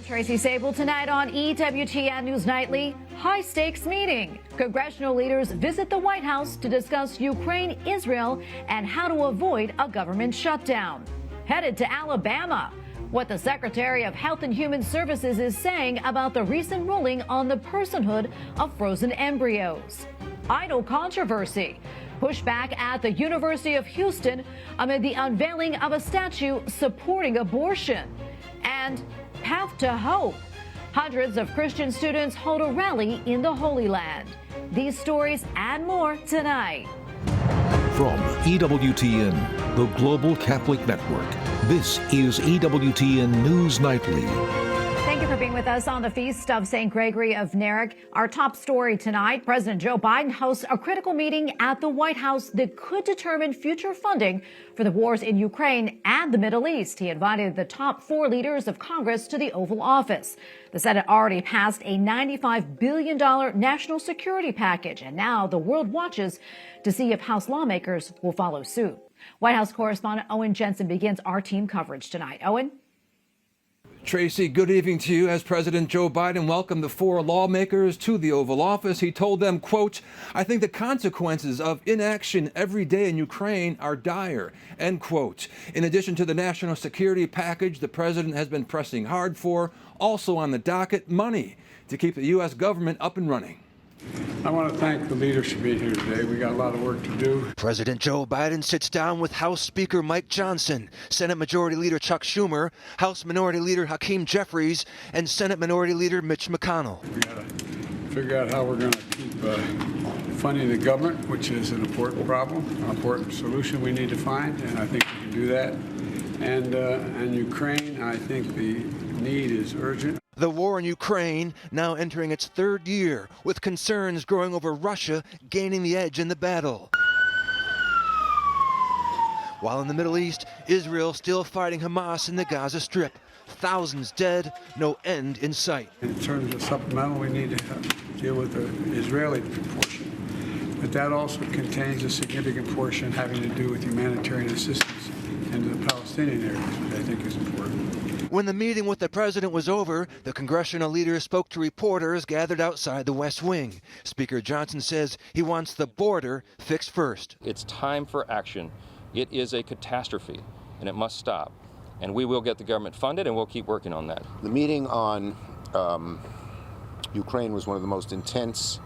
Tracy Sabol tonight on EWTN News Nightly. High-stakes meeting. Congressional leaders visit the White House to discuss Ukraine, Israel, and how to avoid a government shutdown. Headed to Alabama. What the Secretary of Health and Human Services is saying about the recent ruling on the personhood of frozen embryos. Idol controversy. Pushback at the University of Houston amid the unveiling of a statue supporting abortion. And path to hope. Hundreds of Christian students hold a rally in the Holy Land. These stories and more tonight. From EWTN, the Global Catholic Network, this is EWTN News Nightly. Thank you for being with us on the Feast of St. Gregory of Narek. Our top story tonight, President Joe Biden hosts a critical meeting at the White House that could determine future funding for the wars in Ukraine and the Middle East. He invited the top 4 leaders of Congress to the Oval Office. The Senate already passed a $95 billion national security package, and now the world watches to see if House lawmakers will follow suit. White House correspondent Owen Jensen begins our team coverage tonight. Owen? Tracy, good evening to you. As President Joe Biden welcomed the 4 lawmakers to the Oval Office, he told them, quote, "I think the consequences of inaction every day in Ukraine are dire," end quote. In addition to the national security package the president has been pressing hard for, also on the docket, money to keep the U.S. government up and running. I want to thank the leaders for being here today. We got a lot of work to do. President Joe Biden sits down with House Speaker Mike Johnson, Senate Majority Leader Chuck Schumer, House Minority Leader Hakeem Jeffries, and Senate Minority Leader Mitch McConnell. We got to figure out how we're going to keep funding the government, which is an important problem, an important solution we need to find, and I think we can do that. And Ukraine, I think the need is urgent. The war in Ukraine now entering its 3rd year, with concerns growing over Russia gaining the edge in the battle. While in the Middle East, Israel still fighting Hamas in the Gaza Strip. Thousands dead, no end in sight. In terms of supplemental, we need to deal with the Israeli portion. But that also contains a significant portion having to do with humanitarian assistance into the Palestinian areas, which I think is important. When the meeting with the president was over, the congressional leader spoke to reporters gathered outside the West Wing. Speaker Johnson says he wants the border fixed first. It's time for action. It is a catastrophe, and it must stop. And we will get the government funded, and we'll keep working on that. The meeting on Ukraine was one of the most intense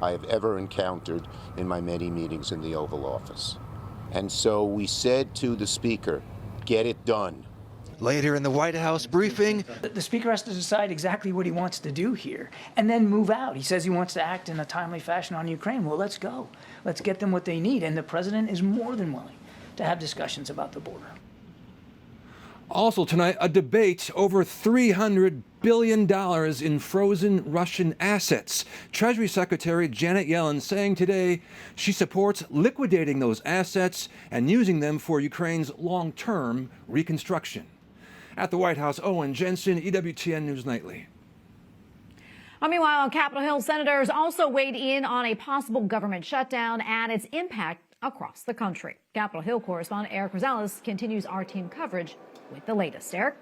I have ever encountered in my many meetings in the Oval Office. And so we said to the Speaker, get it done. Later in the White House briefing, the Speaker has to decide exactly what he wants to do here and then move out. He says he wants to act in a timely fashion on Ukraine. Well, let's go. Let's get them what they need. And the president is more than willing to have discussions about the border. Also tonight, a debate over $300 billion in frozen Russian assets. Treasury Secretary Janet Yellen saying today she supports liquidating those assets and using them for Ukraine's long-term reconstruction. At the White House, Owen Jensen, EWTN News Nightly. Meanwhile, on Capitol Hill, senators also weighed in on a possible government shutdown and its impact across the country. Capitol Hill correspondent Eric Rosales continues our team coverage with the latest. Eric?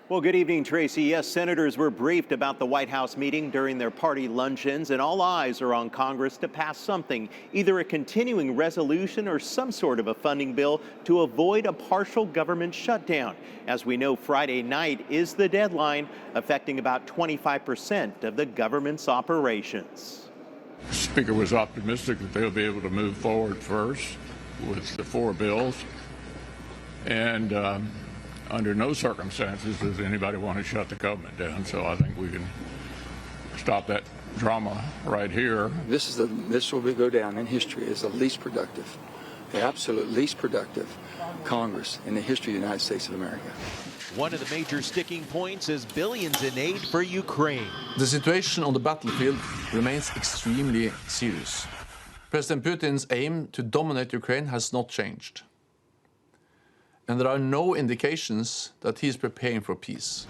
Well, good evening, Tracy. Yes, senators were briefed about the White House meeting during their party luncheons, and all eyes are on Congress to pass something, either a continuing resolution or some sort of a funding bill to avoid a partial government shutdown. As we know, Friday night is the deadline, affecting about 25% of the government's operations. The Speaker was optimistic that they'll be able to move forward first with the 4 bills. And under no circumstances does anybody want to shut the government down. So I think we can stop that drama right here. This will go down in history as the least productive, the absolute least productive Congress in the history of the United States of America. One of the major sticking points is billions in aid for Ukraine. The situation on the battlefield remains extremely serious. President Putin's aim to dominate Ukraine has not changed. And there are no indications that he is preparing for peace.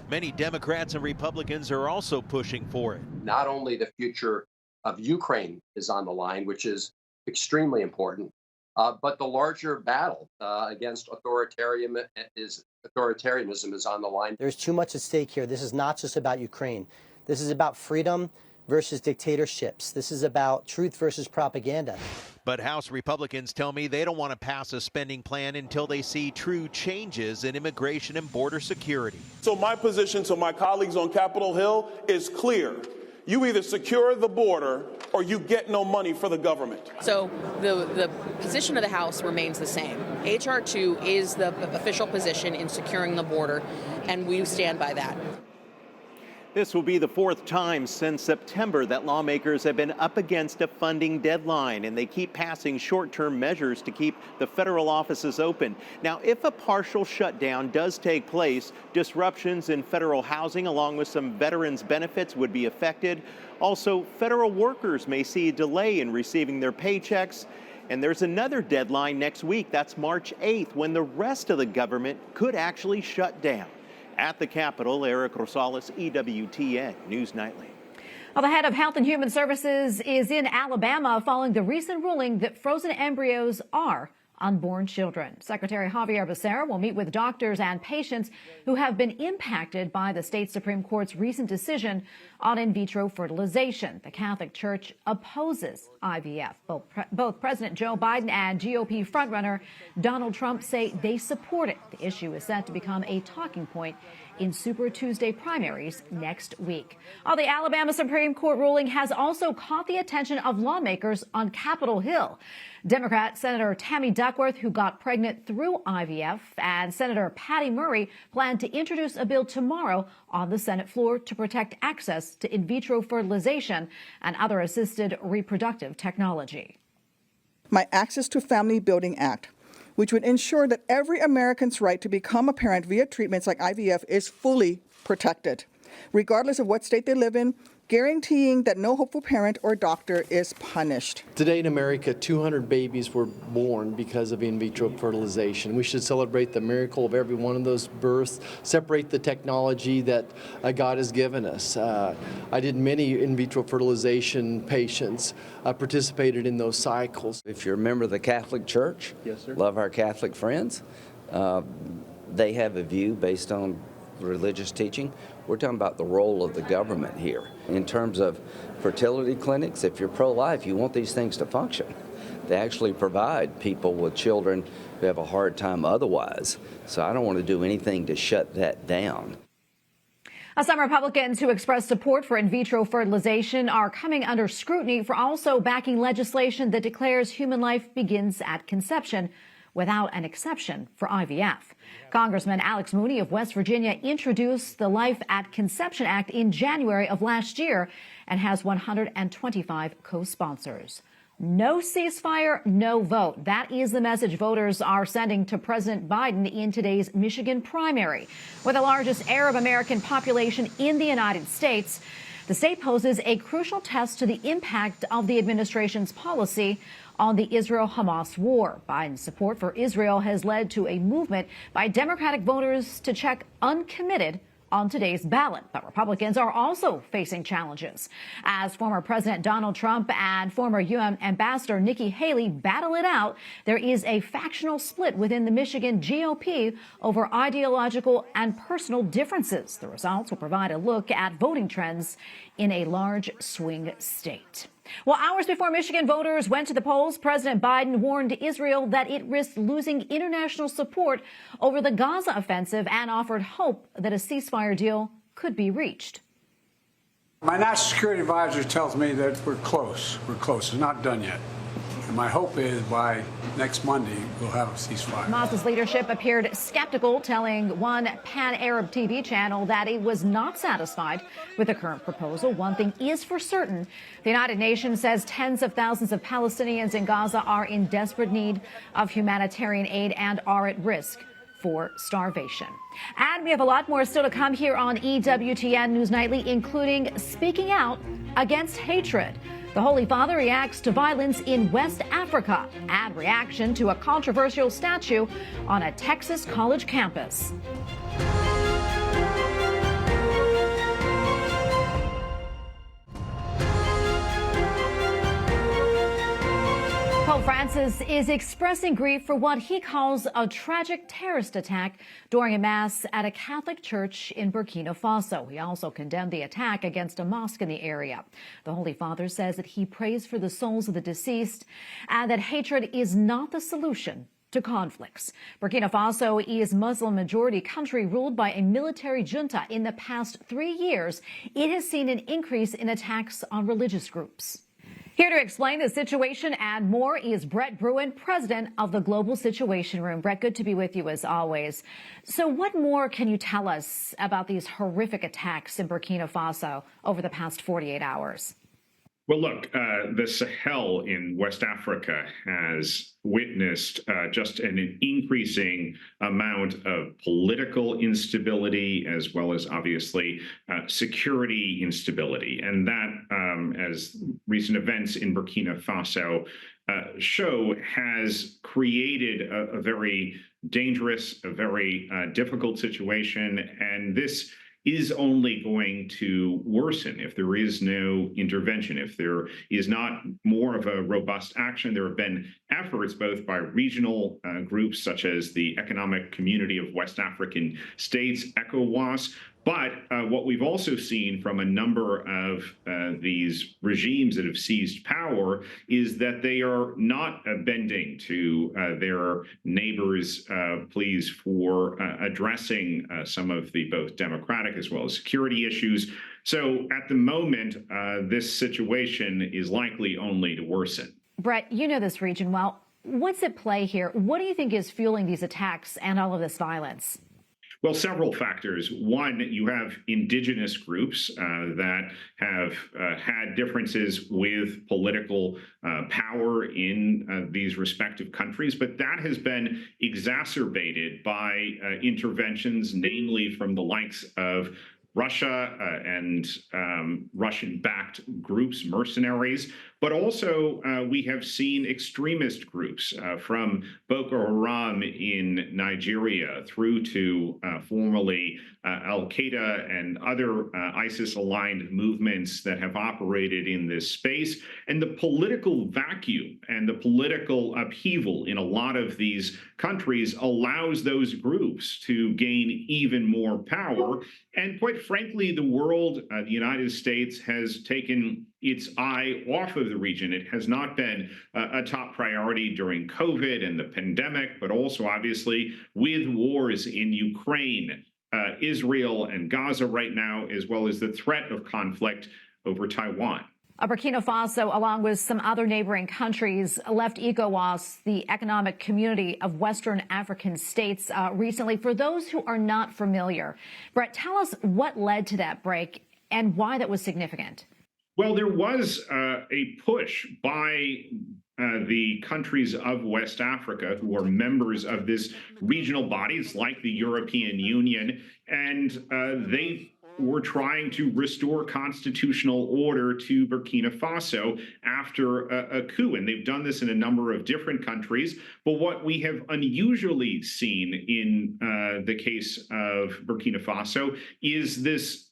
Many Democrats and Republicans are also pushing for it. Not only the future of Ukraine is on the line, which is extremely important, but the larger battle against authoritarianism authoritarianism is on the line. There's too much at stake here. This is not just about Ukraine. This is about freedom versus dictatorships. This is about truth versus propaganda. But House Republicans tell me they don't want to pass a spending plan until they see true changes in immigration and border security. So my position to my colleagues on Capitol Hill is clear. You either secure the border or you get no money for the government. So the position of the House remains the same. H.R. 2 is the official position in securing the border, and we stand by that. This will be the fourth time since September that lawmakers have been up against a funding deadline, and they keep passing short-term measures to keep the federal offices open. Now, if a partial shutdown does take place, disruptions in federal housing along with some veterans' benefits would be affected. Also, federal workers may see a delay in receiving their paychecks. And there's another deadline next week. That's March 8th, when the rest of the government could actually shut down. At the Capitol, Eric Rosales, EWTN News Nightly. Well, the head of Health and Human Services is in Alabama following the recent ruling that frozen embryos are unborn children. Secretary Javier Becerra will meet with doctors and patients who have been impacted by the state Supreme Court's recent decision on in vitro fertilization. The Catholic Church opposes IVF. Both President Joe Biden and GOP frontrunner Donald Trump say they support it. The issue is set to become a talking point in Super Tuesday primaries next week. The Alabama Supreme Court ruling has also caught the attention of lawmakers on Capitol Hill. Democrat Senator Tammy Duckworth, who got pregnant through IVF, and Senator Patty Murray plan to introduce a bill tomorrow on the Senate floor to protect access to in vitro fertilization and other assisted reproductive technology. My Access to Family Building Act, which would ensure that every American's right to become a parent via treatments like IVF is fully protected, regardless of what state they live in, guaranteeing that no hopeful parent or doctor is punished. Today in America, 200 babies were born because of in vitro fertilization. We should celebrate the miracle of every one of those births, separate the technology that God has given us. I did many in vitro fertilization patients, participated in those cycles. If you're a member of the Catholic Church, yes, sir. Love our Catholic friends, they have a view based on religious teaching. We're talking about the role of the government here. In terms of fertility clinics, if you're pro-life, you want these things to function. They actually provide people with children who have a hard time otherwise. So I don't want to do anything to shut that down. Some Republicans who express support for in vitro fertilization are coming under scrutiny for also backing legislation that declares human life begins at conception, without an exception for IVF. Congressman Alex Mooney of West Virginia introduced the Life at Conception Act in January of last year and has 125 co-sponsors. No ceasefire, no vote. That is the message voters are sending to President Biden in today's Michigan primary. With the largest Arab American population in the United States, the state poses a crucial test to the impact of the administration's policy on the Israel-Hamas war. Biden's support for Israel has led to a movement by Democratic voters to check uncommitted on today's ballot. But Republicans are also facing challenges. As former President Donald Trump and former UN Ambassador Nikki Haley battle it out, there is a factional split within the Michigan GOP over ideological and personal differences. The results will provide a look at voting trends in a large swing state. Well, hours before Michigan voters went to the polls, President Biden warned Israel that it risked losing international support over the Gaza offensive and offered hope that a ceasefire deal could be reached. My national security advisor tells me that we're close. We're close. It's not done yet. And my hope is by next Monday, we'll have a ceasefire. Hamas's leadership appeared skeptical, telling one pan-Arab TV channel that it was not satisfied with the current proposal. One thing is for certain. The United Nations says tens of thousands of Palestinians in Gaza are in desperate need of humanitarian aid and are at risk for starvation. And we have a lot more still to come here on EWTN News Nightly, including speaking out against hatred. The Holy Father reacts to violence in West Africa and reaction to a controversial statue on a Texas college campus. Pope Francis Francis is expressing grief for what he calls a tragic terrorist attack during a mass at a Catholic church in Burkina Faso. He also condemned the attack against a mosque in the area. The Holy Father says that he prays for the souls of the deceased and that hatred is not the solution to conflicts. Burkina Faso is a Muslim-majority country ruled by a military junta. In the past 3 years, it has seen an increase in attacks on religious groups. Here to explain the situation and more is Brett Bruin, president of the Global Situation Room. Brett, good to be with you as always. So what more can you tell us about these horrific attacks in Burkina Faso over the past 48 hours? Well, look, the Sahel in West Africa has witnessed just an increasing amount of political instability, as well as obviously security instability. And that, as recent events in Burkina Faso show, has created a very dangerous, a very difficult situation. And this is only going to worsen if there is no intervention, if there is not more of a robust action. There have been efforts both by regional groups such as the Economic Community of West African States, ECOWAS, but what we've also seen from a number of these regimes that have seized power is that they are not bending to their neighbors' pleas for addressing some of the both democratic as well as security issues. So at the moment, this situation is likely only to worsen. Brett, you know this region well. What's at play here? What do you think is fueling these attacks and all of this violence? Well, several factors. One, you have indigenous groups that have had differences with political power in these respective countries, but that has been exacerbated by interventions, namely from the likes of Russia and Russian-backed groups, mercenaries, but also we have seen extremist groups from Boko Haram in Nigeria through to formerly Al-Qaeda and other ISIS-aligned movements that have operated in this space. And the political vacuum and the political upheaval in a lot of these countries allows those groups to gain even more power. And quite frankly, the world, the United States, has taken its eye off of the region. It has not been a top priority during COVID and the pandemic, but also obviously with wars in Ukraine, Israel and Gaza right now, as well as the threat of conflict over Taiwan. Burkina Faso, along with some other neighboring countries, left ECOWAS, the Economic Community of Western African States, recently. For those who are not familiar, Brett, tell us what led to that break and why that was significant. Well, there was a push by the countries of West Africa who are members of this regional body. It's like the European Union, and they were trying to restore constitutional order to Burkina Faso after a coup. And they've done this in a number of different countries. But what we have unusually seen in the case of Burkina Faso is this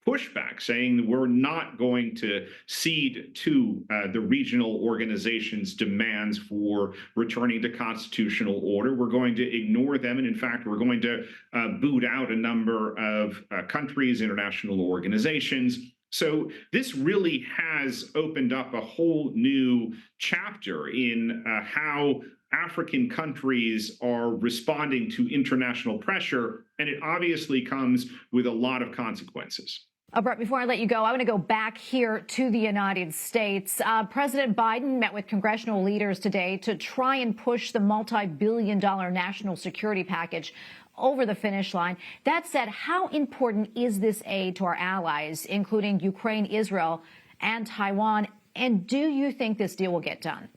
pushback, saying that we're not going to cede to the regional organization's demands for returning to constitutional order. We're going to ignore them. And in fact, we're going to boot out a number of countries, international organizations. So this really has opened up a whole new chapter in how African countries are responding to international pressure. And it obviously comes with a lot of consequences. Brett, before I let you go, I want to go back here to the United States. President Biden met with congressional leaders today to try and push the multi-billion-dollar national security package over the finish line. That said, how important is this aid to our allies, including Ukraine, Israel, and Taiwan? And do you think this deal will get done?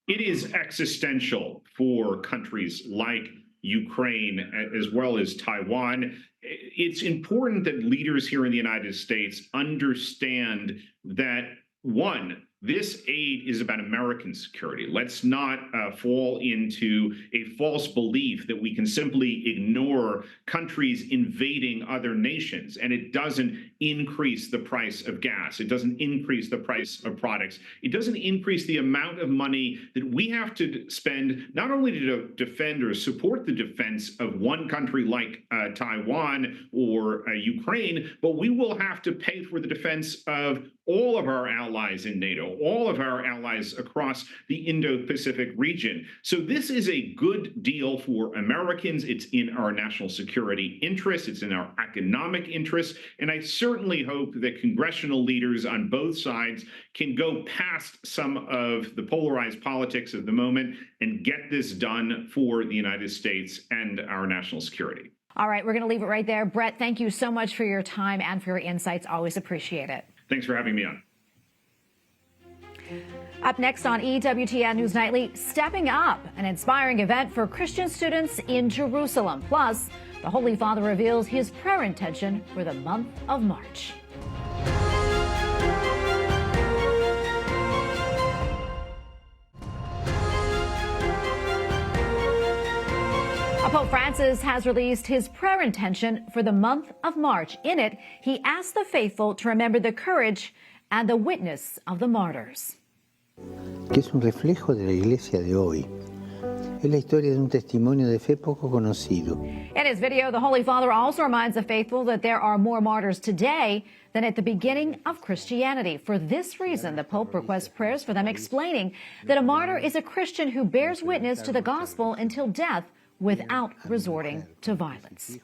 It is existential for countries like Ukraine, as well as Taiwan. It's important that leaders here in the United States understand that, one, This aid is about American security. Let's not fall into a false belief that we can simply ignore countries invading other nations, and it doesn't increase the price of gas. It doesn't increase the price of products. It doesn't increase the amount of money that we have to spend not only to defend or support the defense of one country like Taiwan or Ukraine, but we will have to pay for the defense of all of our allies in NATO, all of our allies across the Indo-Pacific region. So this is a good deal for Americans. It's in our national security interests. It's in our economic interests. And I certainly hope that congressional leaders on both sides can go past some of the polarized politics of the moment and get this done for the United States and our national security. All right, we're going to leave it right there. Brett, thank you so much for your time and for your insights. Always appreciate it. Thanks for having me on. Up next on EWTN News Nightly, Stepping Up, an inspiring event for Christian students in Jerusalem. Plus, the Holy Father reveals his prayer intention for the month of March. Pope Francis has released his prayer intention for the month of March. In it, he asked the faithful to remember the courage and the witness of the martyrs. Que es un reflejo de la iglesia de hoy. Es la historia de un testimonio de fe poco conocido. In his video, the Holy Father also reminds the faithful that there are more martyrs today than at the beginning of Christianity. For this reason, the Pope requests prayers for them, explaining that a martyr is a Christian who bears witness to the gospel until death, without resorting to violence.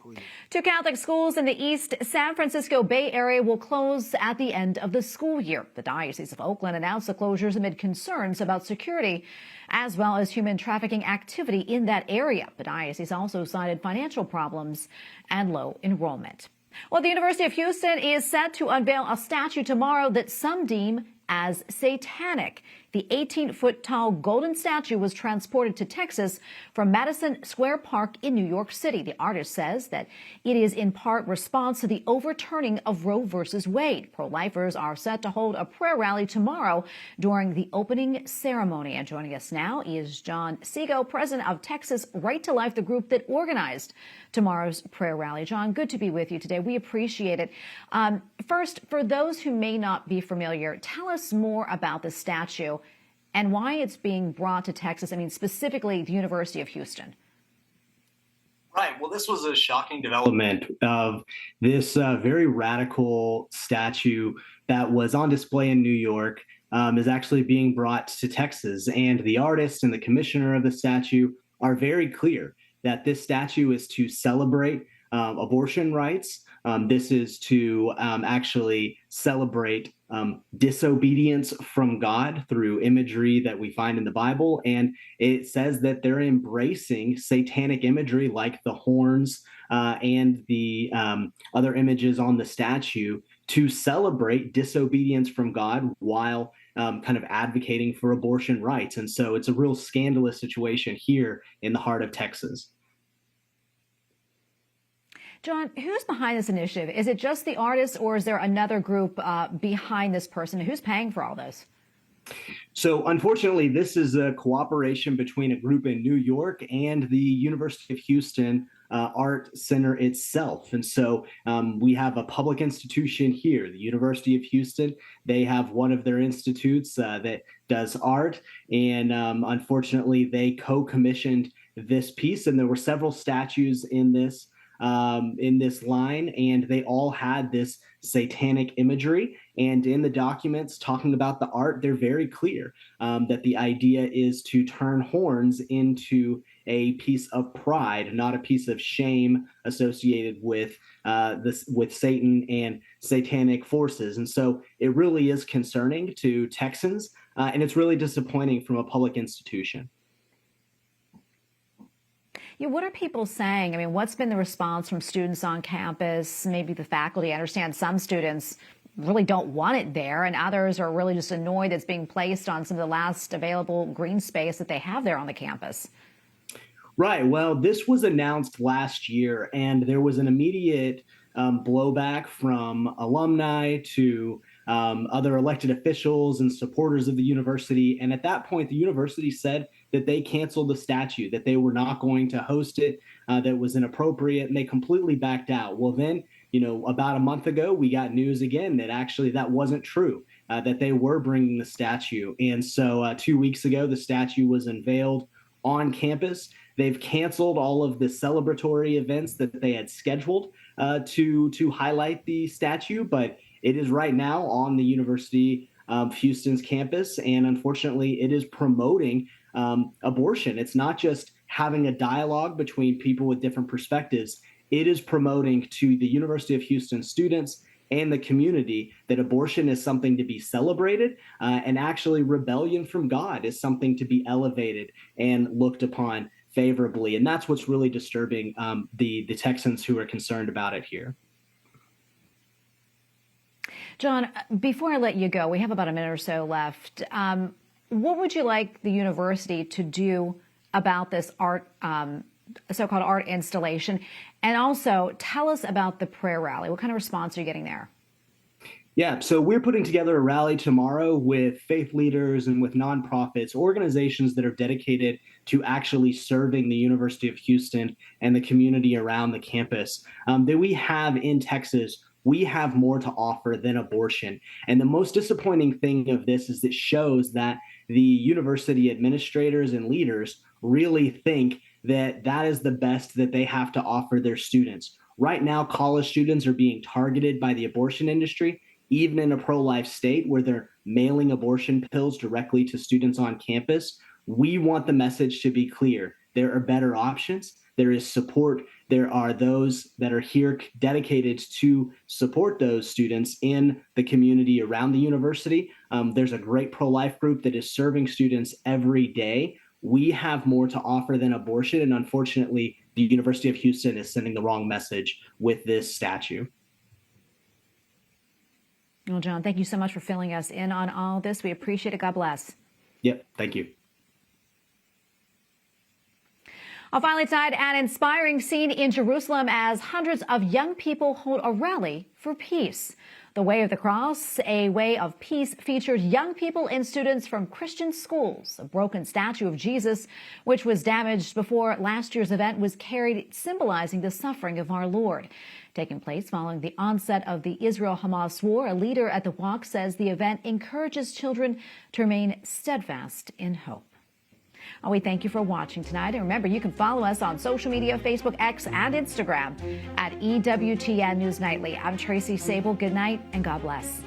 Two Catholic schools in the East San Francisco Bay Area will close at the end of the school year. The Diocese of Oakland announced the closures amid concerns about security as well as human trafficking activity in that area. The diocese also cited financial problems and low enrollment. Well, the University of Houston is set to unveil a statue tomorrow that some deem as satanic. The 18-foot tall golden statue was transported to Texas from Madison Square Park in New York City. The artist says that it is in part response to the overturning of Roe versus Wade. Pro-lifers are set to hold a prayer rally tomorrow during the opening ceremony. And joining us now is John Seago, president of Texas Right to Life, the group that organized tomorrow's prayer rally. John, good to be with you today. We appreciate it. First, for those who may not be familiar, tell us more about the statue and why it's being brought to Texas. I mean, specifically the University of Houston. Right. Well, this was a shocking development of this very radical statue that was on display in New York is actually being brought to Texas. And the artist and the commissioner of the statue are very clear that this statue is to celebrate abortion rights. This is to actually celebrate disobedience from God through imagery that we find in the Bible. And it says that they're embracing satanic imagery like the horns and the other images on the statue to celebrate disobedience from God while kind of advocating for abortion rights. And so it's a real scandalous situation here in the heart of Texas. John, who's behind this initiative? Is it just the artist, or is there another group behind this person? Who's paying for all this? So unfortunately, this is a cooperation between a group in New York and the University of Houston Art Center itself. And so we have a public institution here, the University of Houston. They have one of their institutes that does art. And unfortunately, they co-commissioned this piece. And there were several statues in this line, and they all had this satanic imagery. And in the documents talking about the art, they're very clear that the idea is to turn horns into a piece of pride, not a piece of shame associated with with Satan and satanic forces. And so it really is concerning to Texans, and it's really disappointing from a public institution. Yeah, what are people saying? I mean, what's been the response from students on campus, maybe the faculty? I understand some students really don't want it there, and others are really just annoyed it's being placed on some of the last available green space that they have there on the campus. Right. Well, this was announced last year, and there was an immediate blowback from alumni to other elected officials and supporters of the university. And at that point, the university said that they canceled the statue, that they were not going to host it, that was inappropriate, and they completely backed out. Well, then, about a month ago, we got news again that actually that wasn't true, that they were bringing the statue. And so 2 weeks ago, the statue was unveiled on campus. They've canceled all of the celebratory events that they had scheduled to highlight the statue, but it is right now on the University of Houston's campus, and unfortunately, it is promoting abortion. It's not just having a dialogue between people with different perspectives. It is promoting to the University of Houston students and the community that abortion is something to be celebrated, and actually rebellion from God is something to be elevated and looked upon favorably. And that's what's really disturbing the Texans who are concerned about it here. John, before I let you go, we have about a minute or so left. What would you like the university to do about this art, so-called art installation? And also, tell us about the prayer rally. What kind of response are you getting there? Yeah, so we're putting together a rally tomorrow with faith leaders and with nonprofits, organizations that are dedicated to actually serving the University of Houston and the community around the campus. That we have in Texas, we have more to offer than abortion. And the most disappointing thing of this is it shows that the university administrators and leaders really think that that is the best that they have to offer their students. Right now, college students are being targeted by the abortion industry, even in a pro-life state where they're mailing abortion pills directly to students on campus. We want the message to be clear. There are better options. There is support. There are those that are here dedicated to support those students in the community around the university. There's a great pro-life group that is serving students every day. We have more to offer than abortion, and unfortunately, the University of Houston is sending the wrong message with this statue. Well, John, thank you so much for filling us in on all this. We appreciate it. God bless. Yep, thank you. Finally tonight, an inspiring scene in Jerusalem as hundreds of young people hold a rally for peace. The Way of the Cross, a way of peace, features young people and students from Christian schools. A broken statue of Jesus, which was damaged before last year's event, was carried, symbolizing the suffering of our Lord. Taking place following the onset of the Israel-Hamas war, a leader at the walk says the event encourages children to remain steadfast in hope. We thank you for watching tonight. And remember, you can follow us on social media, Facebook, X, and Instagram at EWTN News Nightly. I'm Tracy Sabol. Good night and God bless.